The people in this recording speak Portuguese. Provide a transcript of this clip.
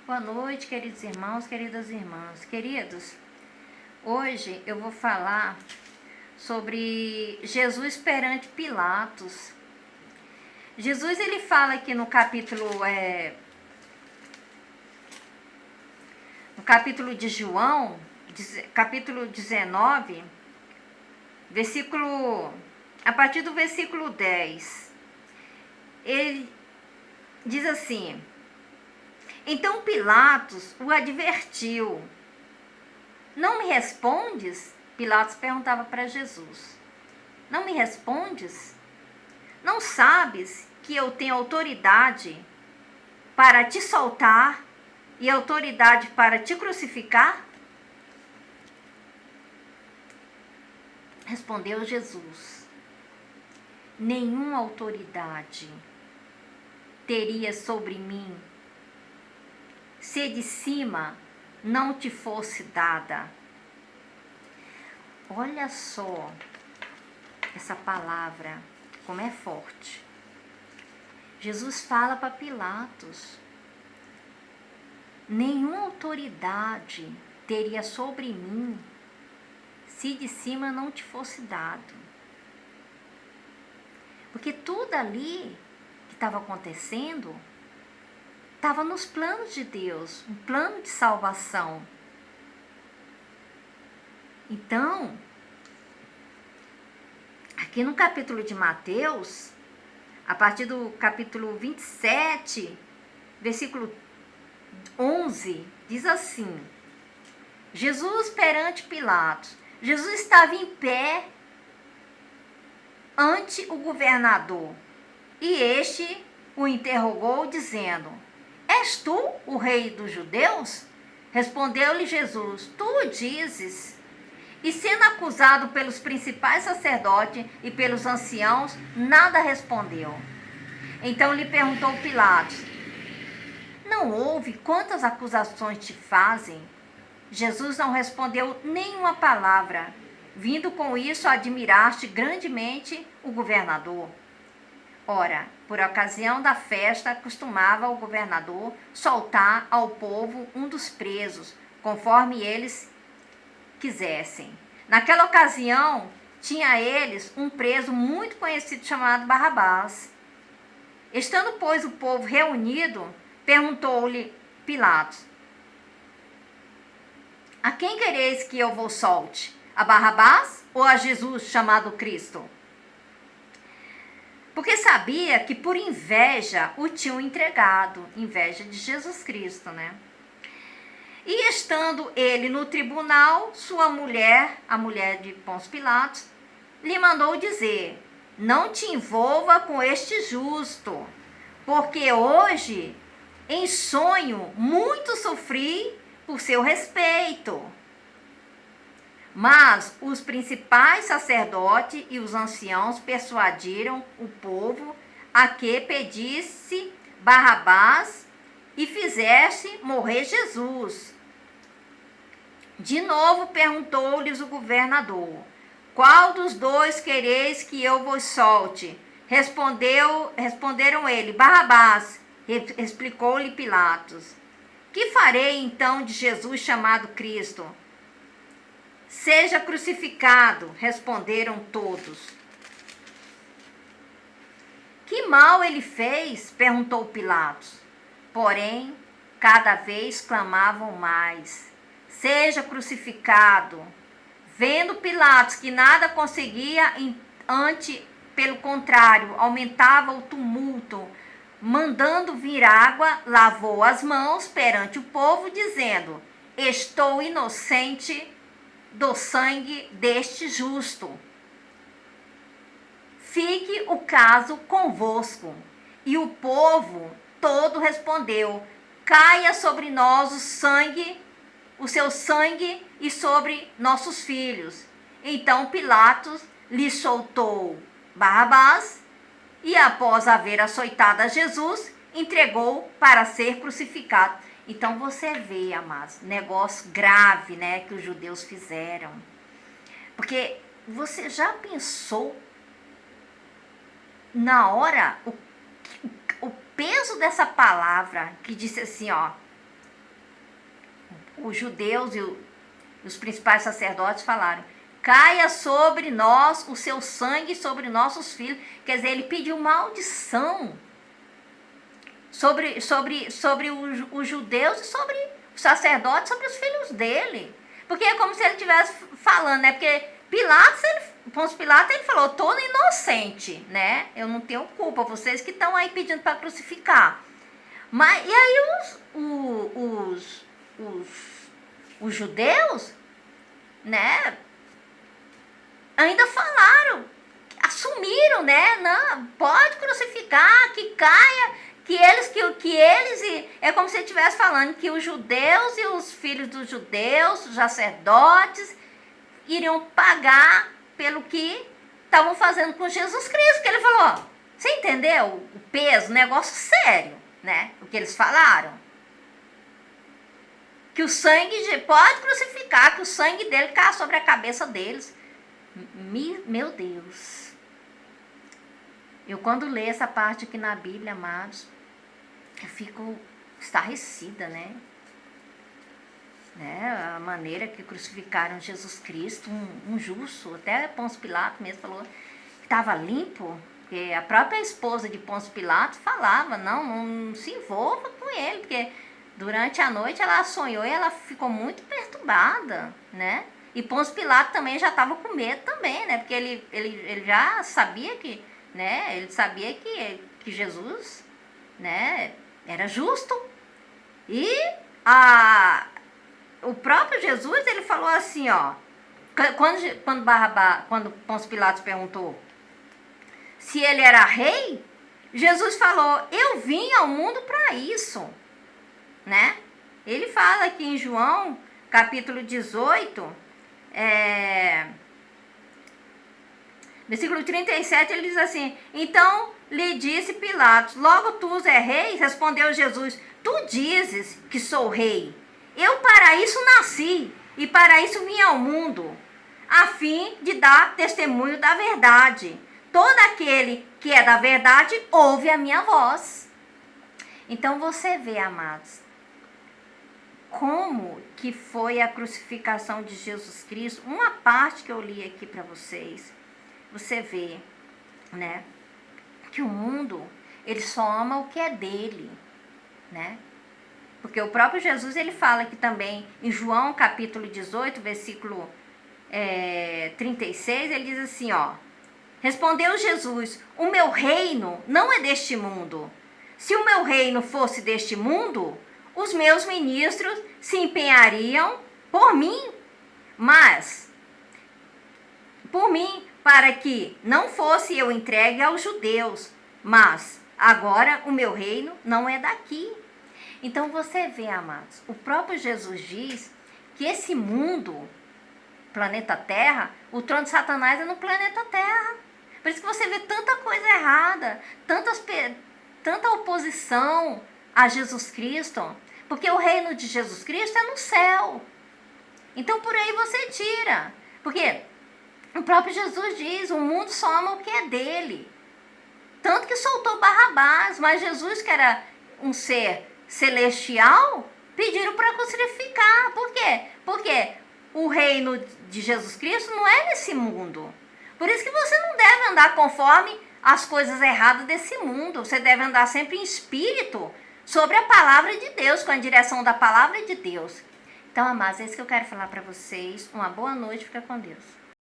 Boa noite, queridos irmãos, queridas irmãs. Queridos, hoje eu vou falar sobre Jesus perante Pilatos. Jesus, ele fala aqui no capítulo de João, capítulo 19, a partir do versículo 10. Ele diz assim: então Pilatos o advertiu. Não me respondes? Pilatos perguntava para Jesus. Não me respondes? Não sabes que eu tenho autoridade para te soltar e autoridade para te crucificar? Respondeu Jesus: nenhuma autoridade teria sobre mim se de cima não te fosse dada. Olha só essa palavra, como é forte. Jesus fala para Pilatos: nenhuma autoridade teria sobre mim se de cima não te fosse dado. Porque tudo ali que estava acontecendo estava nos planos de Deus, um plano de salvação. Então, aqui no capítulo de Mateus, a partir do capítulo 27, versículo 11, diz assim: Jesus perante Pilatos. Jesus estava em pé ante o governador, e este o interrogou, dizendo: és tu o rei dos judeus? Respondeu-lhe Jesus: tu o dizes. E sendo acusado pelos principais sacerdotes e pelos anciãos, nada respondeu. Então lhe perguntou Pilatos: não ouve quantas acusações te fazem? Jesus não respondeu nenhuma palavra. Vindo com isso, admiraste grandemente o governador. Ora, por ocasião da festa, costumava o governador soltar ao povo um dos presos, conforme eles quisessem. Naquela ocasião, tinha eles um preso muito conhecido chamado Barrabás. Estando, pois, o povo reunido, perguntou-lhe Pilatos: a quem quereis que eu vos solte? A Barrabás ou a Jesus chamado Cristo? Porque sabia que por inveja o tinham entregado, inveja de Jesus Cristo, né? E estando ele no tribunal, sua mulher, a mulher de Pôncio Pilatos, lhe mandou dizer: não te envolva com este justo, porque hoje, em sonho, muito sofri por seu respeito. Mas os principais sacerdotes e os anciãos persuadiram o povo a que pedisse Barrabás e fizesse morrer Jesus. De novo perguntou-lhes o governador: qual dos dois quereis que eu vos solte? Responderam ele: Barrabás. Explicou-lhe Pilatos: que farei então de Jesus chamado Cristo? Seja crucificado, responderam todos. Que mal ele fez? Perguntou Pilatos. Porém, cada vez clamavam mais: seja crucificado. Vendo Pilatos que nada conseguia, pelo contrário, aumentava o tumulto, mandando vir água, lavou as mãos perante o povo, dizendo: estou inocente do sangue deste justo. Fique o caso convosco. E o povo todo respondeu: caia sobre nós o seu sangue e sobre nossos filhos. Então Pilatos lhe soltou Barrabás e, após haver açoitado a Jesus, entregou para ser crucificado. Então você vê, amados, negócio grave, né, que os judeus fizeram. Porque você já pensou na hora o peso dessa palavra que disse assim, ó: os judeus e os principais sacerdotes falaram: caia sobre nós o seu sangue, sobre nossos filhos. Quer dizer, ele pediu maldição sobre os judeus e sobre os sacerdotes, sobre os filhos dele. Porque é como se ele estivesse falando, né? Porque Pôncio Pilatos, ele falou: todo inocente, né? Eu não tenho culpa, vocês que estão aí pedindo para crucificar. Mas, e aí os judeus, né, ainda falaram, assumiram, né? Não, pode crucificar, que caia, que eles, é como se ele estivesse falando que os judeus e os filhos dos judeus, os sacerdotes, iriam pagar pelo que estavam fazendo com Jesus Cristo. Que ele falou, você entendeu o peso, negócio sério, né? O que eles falaram. Que o sangue, pode crucificar, que o sangue dele cai sobre a cabeça deles. Meu Deus. Eu quando leio essa parte aqui na Bíblia, amados, eu fico estarrecida, né? A maneira que crucificaram Jesus Cristo, um justo, até Pôncio Pilatos mesmo falou que estava limpo, porque a própria esposa de Pôncio Pilatos falava, não se envolva com ele, porque durante a noite ela sonhou e ela ficou muito perturbada, né? E Pôncio Pilatos também já estava com medo também, né? Porque ele já sabia que, né? Ele sabia que Jesus, né, era justo. E o próprio Jesus, ele falou assim, ó, quando Pôncio Pilatos perguntou se ele era rei, Jesus falou: eu vim ao mundo para isso, né? Ele fala aqui em João, capítulo 18, versículo 37, ele diz assim: então lhe disse Pilatos: logo tu és rei? Respondeu Jesus: tu dizes que sou rei. Eu para isso nasci e para isso vim ao mundo, a fim de dar testemunho da verdade. Todo aquele que é da verdade ouve a minha voz. Então você vê, amados, como que foi a crucificação de Jesus Cristo. Uma parte que eu li aqui para vocês, você vê, né, que o mundo, ele só ama o que é dele, né? Porque o próprio Jesus, ele fala aqui também, em João capítulo 18, versículo 36, ele diz assim, ó: respondeu Jesus: o meu reino não é deste mundo. Se o meu reino fosse deste mundo, os meus ministros se empenhariam por mim, para que não fosse eu entregue aos judeus. Mas agora o meu reino não é daqui. Então você vê, amados, o próprio Jesus diz que esse mundo, planeta Terra, o trono de Satanás é no planeta Terra. Por isso que você vê tanta coisa errada, tanta oposição a Jesus Cristo, porque o reino de Jesus Cristo é no céu. Então por aí você tira, porque o próprio Jesus diz: o mundo só ama o que é dele. Tanto que soltou Barrabás, mas Jesus, que era um ser celestial, pediram para crucificar. Por quê? Porque o reino de Jesus Cristo não é nesse mundo. Por isso que você não deve andar conforme as coisas erradas desse mundo. Você deve andar sempre em espírito sobre a palavra de Deus, com a direção da palavra de Deus. Então, amados, é isso que eu quero falar para vocês. Uma boa noite, fica com Deus.